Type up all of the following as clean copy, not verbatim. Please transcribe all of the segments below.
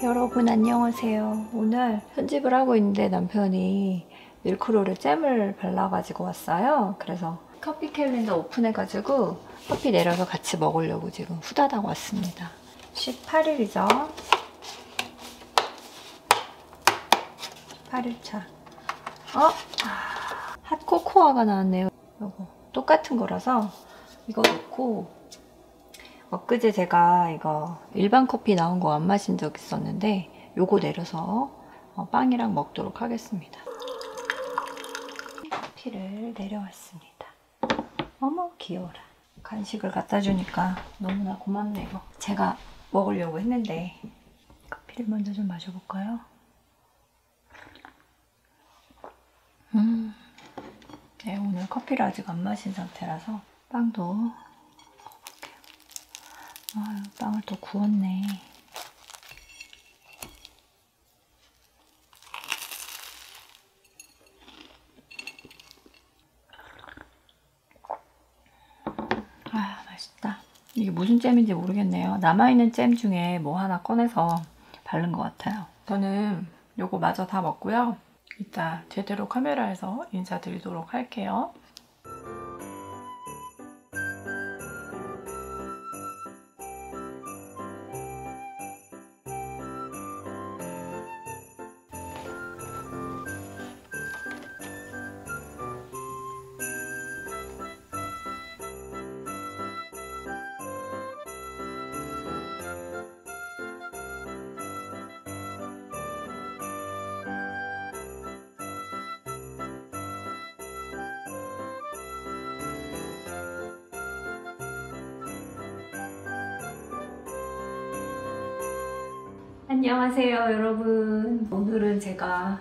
여러분 안녕하세요. 오늘 편집을 하고 있는데 남편이 밀크롤에 잼을 발라가지고 왔어요. 그래서 커피 캘린더 오픈해가지고 커피 내려서 같이 먹으려고 지금 후다닥 왔습니다. 18일이죠. 18일차. 핫코코아가 나왔네요. 이거 똑같은 거라서 이거 넣고, 엊그제 제가 이거 일반 커피 나온 거 안 마신 적 있었는데 요거 내려서 빵이랑 먹도록 하겠습니다. 커피를 내려왔습니다. 어머 귀여워라. 간식을 갖다 주니까 너무나 고맙네요. 제가 먹으려고 했는데 커피를 먼저 좀 마셔볼까요? 네, 오늘 커피를 아직 안 마신 상태라서 빵도 빵을 또 구웠네. 맛있다. 이게 무슨 잼인지 모르겠네요. 남아있는 잼 중에 뭐 하나 꺼내서 바른 것 같아요. 저는 요거 마저 다 먹고요. 이따 제대로 카메라에서 인사드리도록 할게요. 안녕하세요 여러분. 오늘은 제가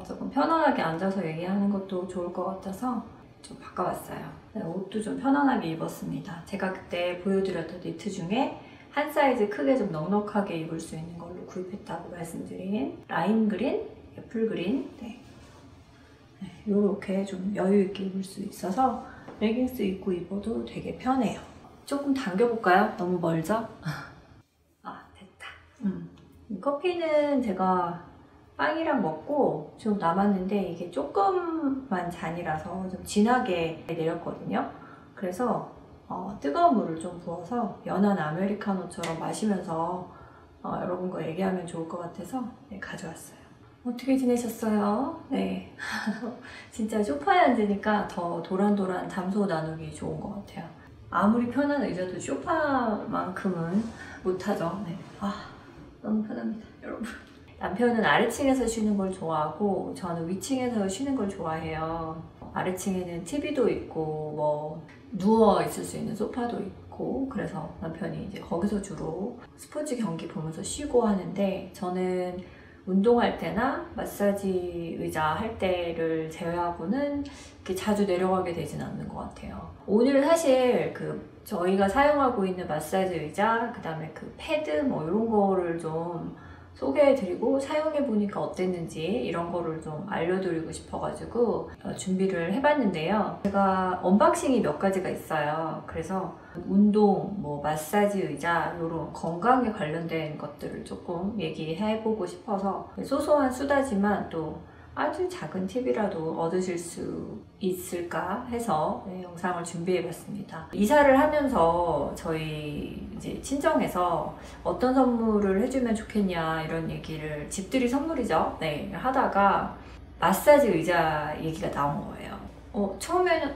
조금 편안하게 앉아서 얘기하는 것도 좋을 것 같아서 좀 바꿔봤어요. 네, 옷도 좀 편안하게 입었습니다. 제가 그때 보여드렸던 니트 중에 한 사이즈 크게 좀 넉넉하게 입을 수 있는 걸로 구입했다고 말씀드린 라임 그린, 애플 그린, 이렇게 좀 여유 있게 입을 수 있어서 레깅스 입고 입어도 되게 편해요. 조금 당겨볼까요? 너무 멀죠? 됐다. 커피는 제가 빵이랑 먹고 좀 남았는데 이게 조금만 잔이라서 좀 진하게 내렸거든요. 그래서 뜨거운 물을 좀 부어서 연한 아메리카노처럼 마시면서 여러분과 얘기하면 좋을 것 같아서 가져왔어요. 어떻게 지내셨어요? 네. 진짜 소파에 앉으니까 더 도란도란 담소 나누기 좋은 것 같아요. 아무리 편한 의자도 소파만큼은 못하죠. 네. 너무 편합니다, 여러분. 남편은 아래층에서 쉬는 걸 좋아하고 저는 위층에서 쉬는 걸 좋아해요. 아래층에는 TV도 있고 뭐 누워 있을 수 있는 소파도 있고, 그래서 남편이 이제 거기서 주로 스포츠 경기 보면서 쉬고 하는데, 저는 운동할 때나 마사지 의자 할 때를 제외하고는 이렇게 자주 내려가게 되진 않는 것 같아요. 오늘 사실 저희가 사용하고 있는 마사지 의자, 그 다음에 패드 뭐 이런 거를 좀 소개해드리고 사용해보니까 어땠는지 이런 거를 좀 알려드리고 싶어가지고 준비를 해봤는데요. 제가 언박싱이 몇 가지가 있어요. 그래서 운동, 뭐 마사지 의자 이런 건강에 관련된 것들을 조금 얘기해보고 싶어서 소소한 수다지만 또 아주 작은 팁이라도 얻으실 수 있을까 해서 영상을 준비해봤습니다. 이사를 하면서 저희 이제 친정에서 어떤 선물을 해주면 좋겠냐 이런 얘기를, 집들이 선물이죠. 하다가 마사지 의자 얘기가 나온 거예요. 처음에는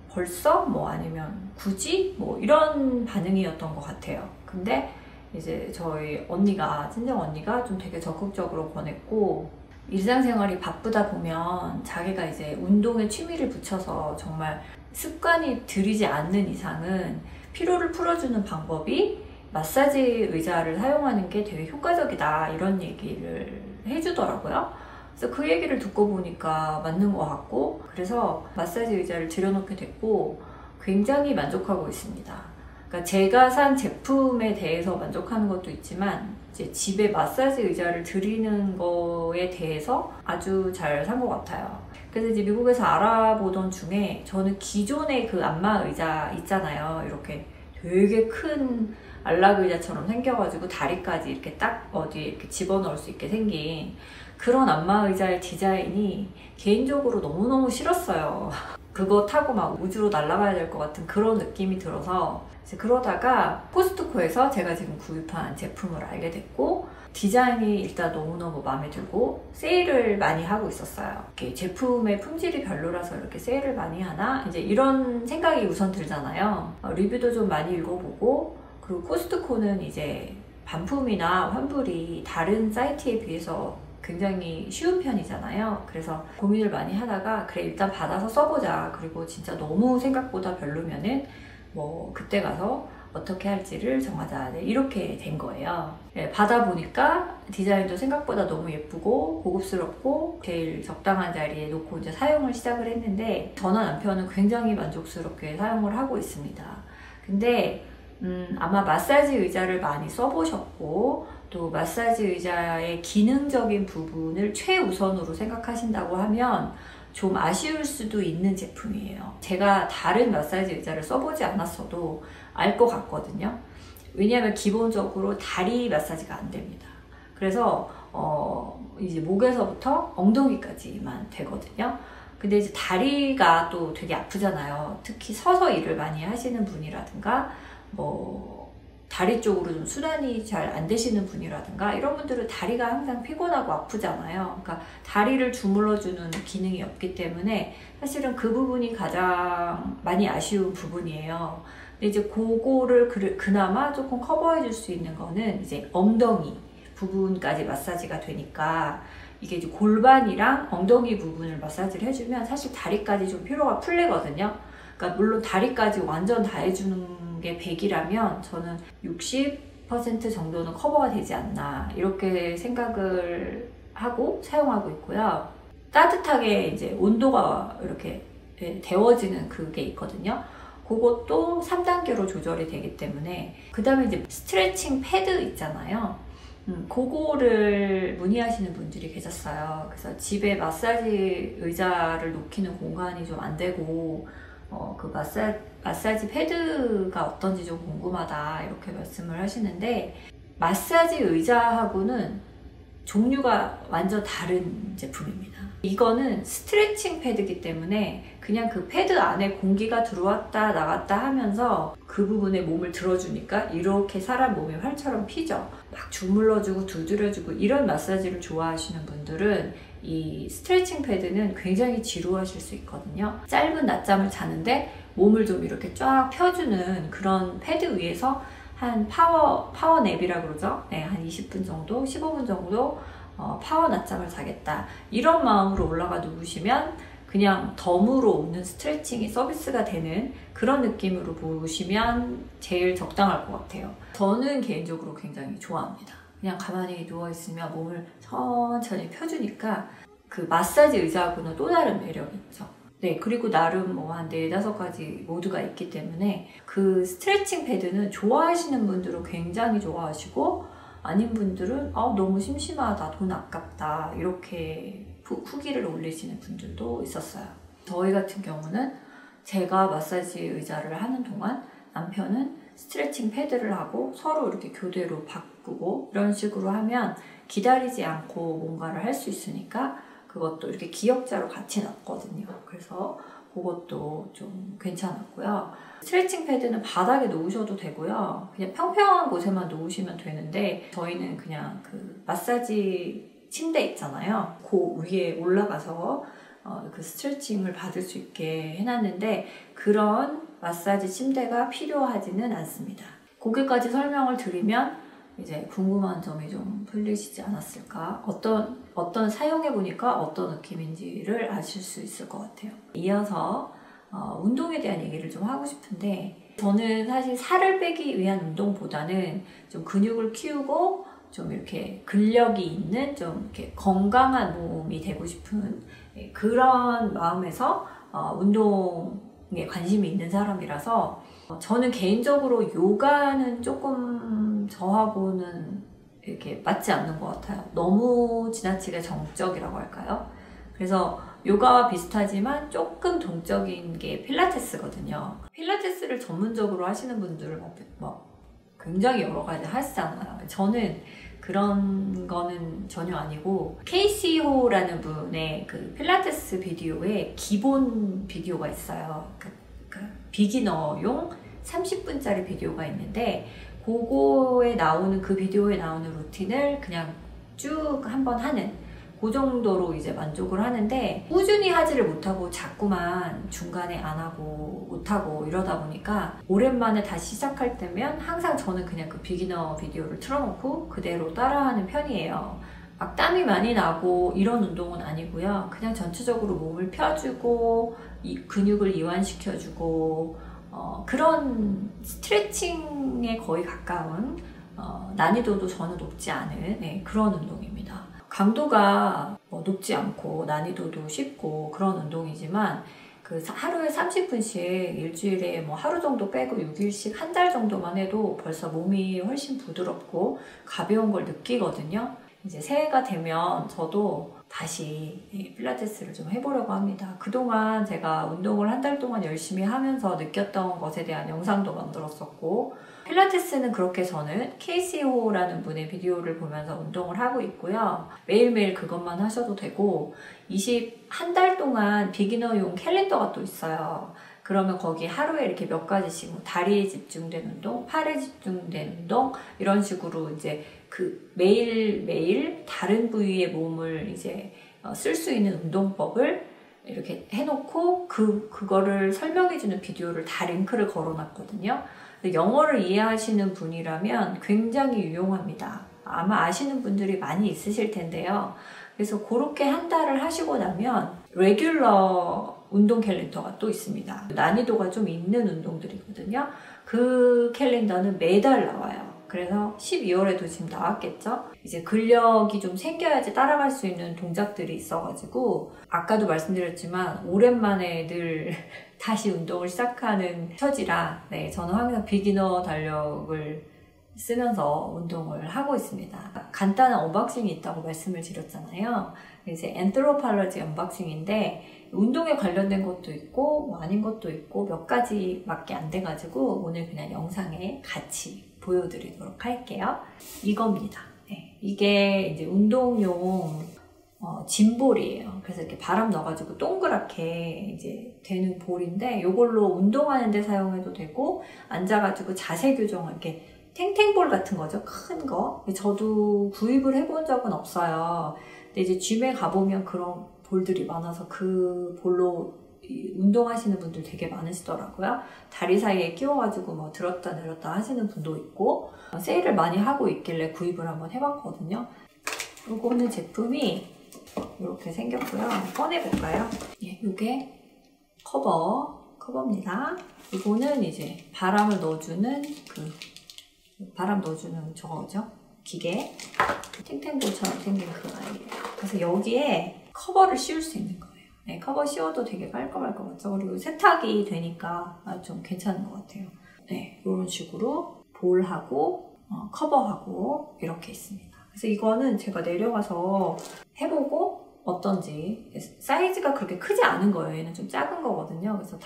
벌써? 뭐 아니면 굳이? 뭐 이런 반응이었던 것 같아요. 근데 이제 저희 언니가, 친정 언니가 좀 되게 적극적으로 권했고, 일상생활이 바쁘다 보면 자기가 이제 운동에 취미를 붙여서 정말 습관이 들이지 않는 이상은 피로를 풀어주는 방법이 마사지 의자를 사용하는 게 되게 효과적이다 이런 얘기를 해주더라고요. 그래서 그 얘기를 듣고 보니까 맞는 것 같고, 그래서 마사지 의자를 들여놓게 됐고 굉장히 만족하고 있습니다. 그러니까 제가 산 제품에 대해서 만족하는 것도 있지만 이제 집에 마사지 의자를 드리는 거에 대해서 아주 잘 산 것 같아요. 그래서 이제 미국에서 알아보던 중에 저는 기존의 그 안마 의자 있잖아요. 이렇게 되게 큰 안락 의자처럼 생겨가지고 다리까지 이렇게 딱 어디에 이렇게 집어넣을 수 있게 생긴 그런 안마 의자의 디자인이 개인적으로 너무너무 싫었어요. 그거 타고 막 우주로 날아가야 될 것 같은 그런 느낌이 들어서 이제 그러다가 코스트코에서 제가 지금 구입한 제품을 알게 됐고 디자인이 일단 너무너무 마음에 들고 세일을 많이 하고 있었어요. 이렇게 제품의 품질이 별로라서 이렇게 세일을 많이 하나? 이제 이런 생각이 우선 들잖아요. 리뷰도 좀 많이 읽어보고 그리고 코스트코는 이제 반품이나 환불이 다른 사이트에 비해서 굉장히 쉬운 편이잖아요. 그래서 고민을 많이 하다가 그래 일단 받아서 써보자. 그리고 진짜 너무 생각보다 별로면은 뭐 그때 가서 어떻게 할지를 정하자. 네, 이렇게 된 거예요. 네, 받아보니까 디자인도 생각보다 너무 예쁘고 고급스럽고 제일 적당한 자리에 놓고 이제 사용을 시작을 했는데 저나 남편은 굉장히 만족스럽게 사용을 하고 있습니다. 근데 아마 마사지 의자를 많이 써보셨고 또 마사지 의자의 기능적인 부분을 최우선으로 생각하신다고 하면 좀 아쉬울 수도 있는 제품이에요. 제가 다른 마사지 의자를 써보지 않았어도 알 것 같거든요. 왜냐하면 기본적으로 다리 마사지가 안 됩니다. 그래서 이제 목에서부터 엉덩이까지만 되거든요. 근데 이제 다리가 또 되게 아프잖아요. 특히 서서 일을 많이 하시는 분이라든가 뭐 다리 쪽으로 좀 순환이 잘 안 되시는 분이라든가 이런 분들은 다리가 항상 피곤하고 아프잖아요. 그러니까 다리를 주물러주는 기능이 없기 때문에 사실은 그 부분이 가장 많이 아쉬운 부분이에요. 근데 이제 그거를 그나마 조금 커버해 줄 수 있는 거는 이제 엉덩이 부분까지 마사지가 되니까 이게 이제 골반이랑 엉덩이 부분을 마사지를 해주면 사실 다리까지 좀 피로가 풀리거든요. 그러니까 물론 다리까지 완전 다 해주는 게 100이라면 저는 60% 정도는 커버가 되지 않나 이렇게 생각을 하고 사용하고 있고요. 따뜻하게 이제 온도가 이렇게 데워지는 그게 있거든요. 그것도 3단계로 조절이 되기 때문에 그 다음에 이제 스트레칭 패드 있잖아요. 그거를 문의하시는 분들이 계셨어요. 그래서 집에 마사지 의자를 놓기는 공간이 좀 안 되고 그 마사지 패드가 어떤지 좀 궁금하다 이렇게 말씀을 하시는데 마사지 의자하고는 종류가 완전 다른 제품입니다. 이거는 스트레칭 패드이기 때문에 그냥 그 패드 안에 공기가 들어왔다 나갔다 하면서 그 부분에 몸을 들어주니까 이렇게 사람 몸이 활처럼 피죠. 막 주물러주고 두드려주고 이런 마사지를 좋아하시는 분들은 이 스트레칭 패드는 굉장히 지루하실 수 있거든요. 짧은 낮잠을 자는데 몸을 좀 이렇게 쫙 펴주는 그런 패드 위에서 한 파워냅이라 그러죠. 네, 한 20분 정도, 15분 정도 파워 낮잠을 자겠다. 이런 마음으로 올라가 누우시면 그냥 덤으로 오는 스트레칭이 서비스가 되는 그런 느낌으로 보시면 제일 적당할 것 같아요. 저는 개인적으로 굉장히 좋아합니다. 그냥 가만히 누워있으면 몸을 천천히 펴주니까 그 마사지 의자하고는 또 다른 매력이 있죠. 네, 그리고 나름 뭐 한 4-5가지 모드가 있기 때문에 그 스트레칭 패드는 좋아하시는 분들은 굉장히 좋아하시고 아닌 분들은 너무 심심하다, 돈 아깝다 이렇게 후기를 올리시는 분들도 있었어요. 저희 같은 경우는 제가 마사지 의자를 하는 동안 남편은 스트레칭 패드를 하고 서로 이렇게 교대로 바꾸고 이런 식으로 하면 기다리지 않고 뭔가를 할 수 있으니까 그것도 이렇게 기역자로 같이 놨거든요. 그래서 그것도 좀 괜찮았고요. 스트레칭 패드는 바닥에 놓으셔도 되고요. 그냥 평평한 곳에만 놓으시면 되는데 저희는 그냥 그 마사지 침대 있잖아요. 그 위에 올라가서 그 스트레칭을 받을 수 있게 해놨는데 그런 마사지 침대가 필요하지는 않습니다. 거기까지 설명을 드리면 이제 궁금한 점이 좀 풀리시지 않았을까? 어떤 사용해보니까 어떤 느낌인지를 아실 수 있을 것 같아요. 이어서 운동에 대한 얘기를 좀 하고 싶은데 저는 사실 살을 빼기 위한 운동보다는 좀 근육을 키우고 좀 이렇게 근력이 있는 좀 이렇게 건강한 몸이 되고 싶은 그런 마음에서 운동에 관심이 있는 사람이라서 저는 개인적으로 요가는 조금 저하고는 이렇게 맞지 않는 것 같아요. 너무 지나치게 정적이라고 할까요? 그래서 요가와 비슷하지만 조금 동적인 게 필라테스거든요. 필라테스를 전문적으로 하시는 분들은 굉장히 여러 가지 하시잖아요. 저는 그런 거는 전혀 아니고 케이시 호라는 분의 그 필라테스 비디오에 기본 비디오가 있어요. 그 비기너용 30분짜리 비디오가 있는데 그거에 나오는 그 비디오에 나오는 루틴을 그냥 쭉 한번 하는 그 정도로 이제 만족을 하는데 꾸준히 하지를 못하고 자꾸만 중간에 안 하고 못하고 이러다 보니까 오랜만에 다시 시작할 때면 항상 저는 그냥 그 비기너 비디오를 틀어놓고 그대로 따라하는 편이에요. 막 땀이 많이 나고 이런 운동은 아니고요. 그냥 전체적으로 몸을 펴주고 근육을 이완시켜주고 그런 스트레칭에 거의 가까운 난이도도 전혀 높지 않은 그런 운동입니다. 강도가 높지 않고 난이도도 쉽고 그런 운동이지만 그 하루에 30분씩 일주일에 하루 정도 빼고 6일씩 한 달 정도만 해도 벌써 몸이 훨씬 부드럽고 가벼운 걸 느끼거든요. 이제 새해가 되면 저도 다시 필라테스를 좀 해보려고 합니다. 그동안 제가 운동을 한 달 동안 열심히 하면서 느꼈던 것에 대한 영상도 만들었었고 필라테스는 그렇게 저는 KCO라는 분의 비디오를 보면서 운동을 하고 있고요. 매일매일 그것만 하셔도 되고 한 달 동안 비기너용 캘린더가 또 있어요. 그러면 거기 하루에 이렇게 몇 가지씩 다리에 집중된 운동, 팔에 집중된 운동 이런 식으로 이제 그 매일매일 다른 부위의 몸을 이제 쓸 수 있는 운동법을 이렇게 해놓고 그거를 설명해주는 비디오를 다 링크를 걸어놨거든요. 영어를 이해하시는 분이라면 굉장히 유용합니다. 아마 아시는 분들이 많이 있으실 텐데요. 그래서 그렇게 한 달을 하시고 나면 레귤러 운동 캘린더가 또 있습니다. 난이도가 좀 있는 운동들이거든요. 그 캘린더는 매달 나와요. 그래서 12월에도 지금 나왔겠죠? 이제 근력이 좀 생겨야지 따라갈 수 있는 동작들이 있어가지고 아까도 말씀드렸지만 오랜만에 늘 다시 운동을 시작하는 처지라 저는 항상 비기너 달력을 쓰면서 운동을 하고 있습니다. 간단한 언박싱이 있다고 말씀을 드렸잖아요. 이제 엔트로팔러지 언박싱인데 운동에 관련된 것도 있고 아닌 것도 있고 몇 가지밖에 안 돼가지고 오늘 그냥 영상에 같이 보여드리도록 할게요. 이겁니다. 이게 이제 운동용 짐볼이에요. 그래서 이렇게 바람 넣어가지고 동그랗게 이제 되는 볼인데 이걸로 운동하는 데 사용해도 되고 앉아가지고 자세 교정 이렇게 탱탱볼 같은 거죠. 큰 거. 저도 구입을 해본 적은 없어요. 근데 이제 짐에 가보면 그런 볼들이 많아서 그 볼로 운동하시는 분들 되게 많으시더라고요. 다리 사이에 끼워가지고 들었다 내렸다 하시는 분도 있고 세일을 많이 하고 있길래 구입을 한번 해봤거든요. 요거는 제품이 이렇게 생겼고요. 꺼내볼까요? 이게 커버입니다. 이거는 이제 바람을 넣어주는 바람 넣어주는 저거죠. 기계. 탱탱볼처럼 생긴 그 아이예요. 그래서 여기에 커버를 씌울 수 있는 거예요. 커버 씌워도 되게 깔끔할 것 같죠? 그리고 세탁이 되니까 좀 괜찮은 것 같아요. 이런 식으로 볼하고 커버하고 이렇게 있습니다. 그래서 이거는 제가 내려가서 해보고 어떤지 사이즈가 그렇게 크지 않은 거예요. 얘는 좀 작은 거거든요. 그래서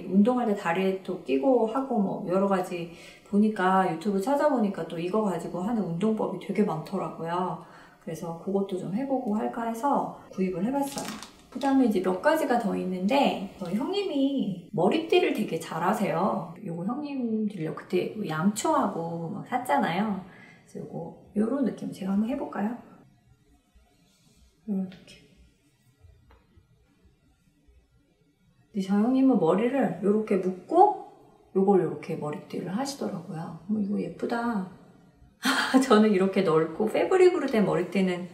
운동할 때 다리에도 끼고 하고 여러 가지 보니까 유튜브 찾아보니까 또 이거 가지고 하는 운동법이 되게 많더라고요. 그래서 그것도 좀 해보고 할까 해서 구입을 해봤어요. 그 다음에 이제 몇 가지가 더 있는데 저희 형님이 머리띠를 되게 잘하세요. 요거 형님들요 그때 양초하고 막 샀잖아요. 그래서 요런 느낌 제가 한번 해볼까요? 요런 느낌. 근데 저 형님은 머리를 요렇게 묶고 요걸 요렇게 머리띠를 하시더라고요. 이거 예쁘다. 저는 이렇게 넓고 패브릭으로 된 머리띠는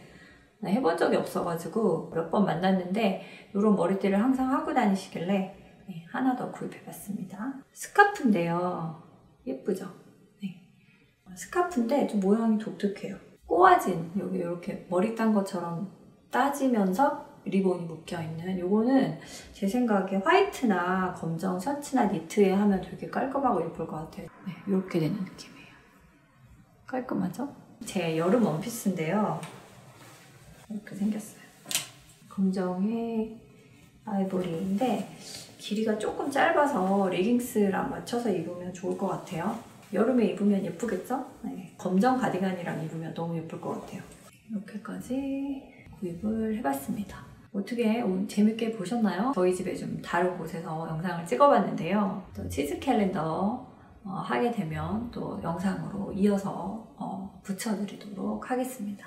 해본 적이 없어가지고 몇 번 만났는데 이런 머리띠를 항상 하고 다니시길래 하나 더 구입해봤습니다. 스카프인데요. 예쁘죠? 스카프인데 좀 모양이 독특해요. 꼬아진 여기 이렇게 머리 딴 것처럼 따지면서 리본이 묶여있는 요거는 제 생각에 화이트나 검정 셔츠나 니트에 하면 되게 깔끔하고 예쁠 것 같아요. 이렇게 되는 느낌이에요. 깔끔하죠? 제 여름 원피스인데요. 이렇게 생겼어요. 검정에 아이보리인데 길이가 조금 짧아서 레깅스랑 맞춰서 입으면 좋을 것 같아요. 여름에 입으면 예쁘겠죠? 네. 검정 가디건이랑 입으면 너무 예쁠 것 같아요. 이렇게까지 구입을 해봤습니다. 어떻게 오늘 재밌게 보셨나요? 저희 집에 좀 다른 곳에서 영상을 찍어봤는데요. 또 치즈 캘린더 하게 되면 또 영상으로 이어서 붙여드리도록 하겠습니다.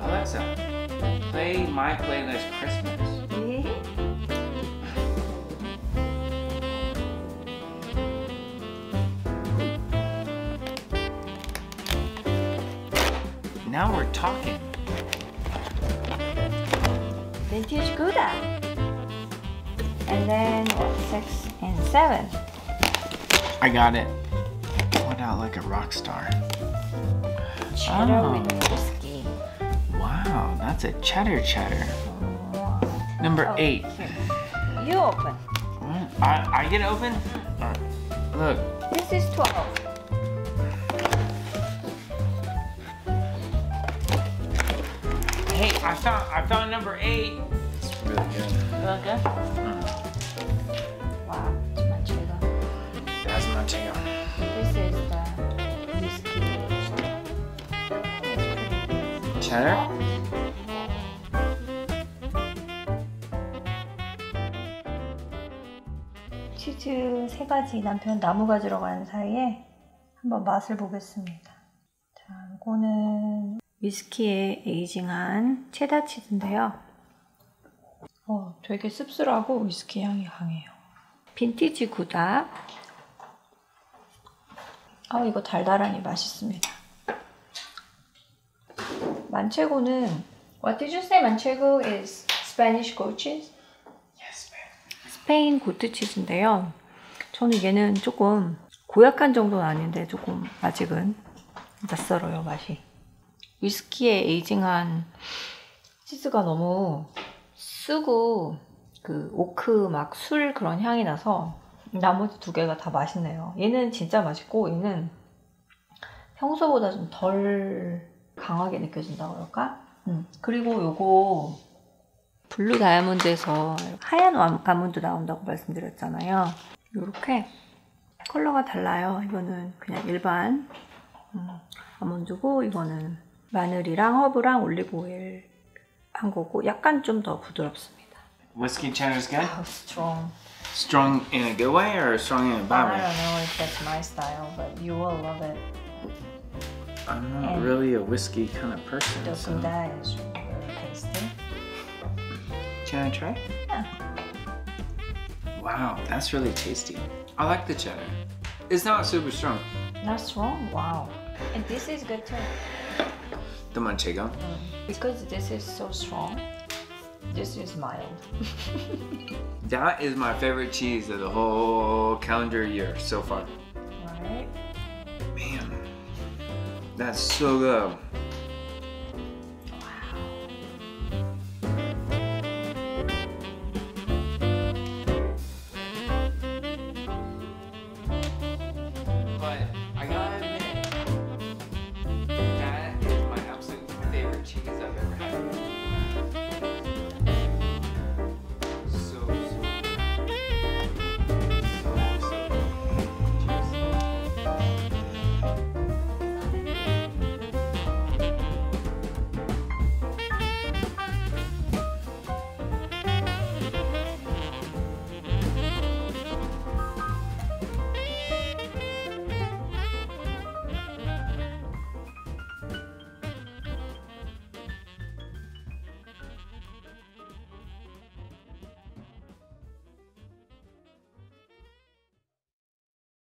Alexa, play my playlist Christmas. Now we're talking. Vintage Gouda. And then what, 6 and 7. I got it. Went out like a rock star. Cheddar Oh. with whiskey. Wow, that's a cheddar. Number 8. Here. You open. What? I get it open? Alright. Look. This is 12. Hey, I found number 8. It's really good. Real good? Wow, it's much bigger. That's my tail. This is the whiskey aged. It's pretty. Cheddar? 치즈 3가지 남편 나무 가지러 가는 사이에 한번 맛을 보겠습니다. 자, 이거는 위스키에 에이징한 체다 치즈인데요. 되게 씁쓸하고 위스키 향이 강해요. 빈티지 구다. 이거 달달하니 맛있습니다. 만체고는 What did you say? 만체고 is Spanish goat cheese? Yes, man. 스페인 고트 치즈인데요. 저는 얘는 조금 고약한 정도는 아닌데 조금 아직은 낯설어요, 맛이. 위스키에 에이징한 치즈가 너무 쓰고 그 오크 막 술 그런 향이 나서 나머지 2개가 다 맛있네요. 얘는 진짜 맛있고 얘는 평소보다 좀 덜 강하게 느껴진다고 그럴까? 그리고 요거 블루 다이아몬드에서 하얀 아몬드 나온다고 말씀드렸잖아요. 요렇게 컬러가 달라요. 이거는 그냥 일반 아몬드고 이거는 마늘이랑 허브랑 올리브 오일 한 거고 약간 좀 더 부드럽습니다. Whiskey cheddar's good? strong. Strong in a good way or strong in a bad I way? don't know if that's my style, but you will love it. I'm not And really a whiskey kind of person. The So. Gouda is very tasty. Can I try? Yeah. Wow, that's really tasty. I like the cheddar. It's not super strong. Not strong? Wow. And this is good too. The Manchego. Because this is so strong, this is mild. That is my favorite cheese of the whole calendar year so far. Right? Man, that's so good.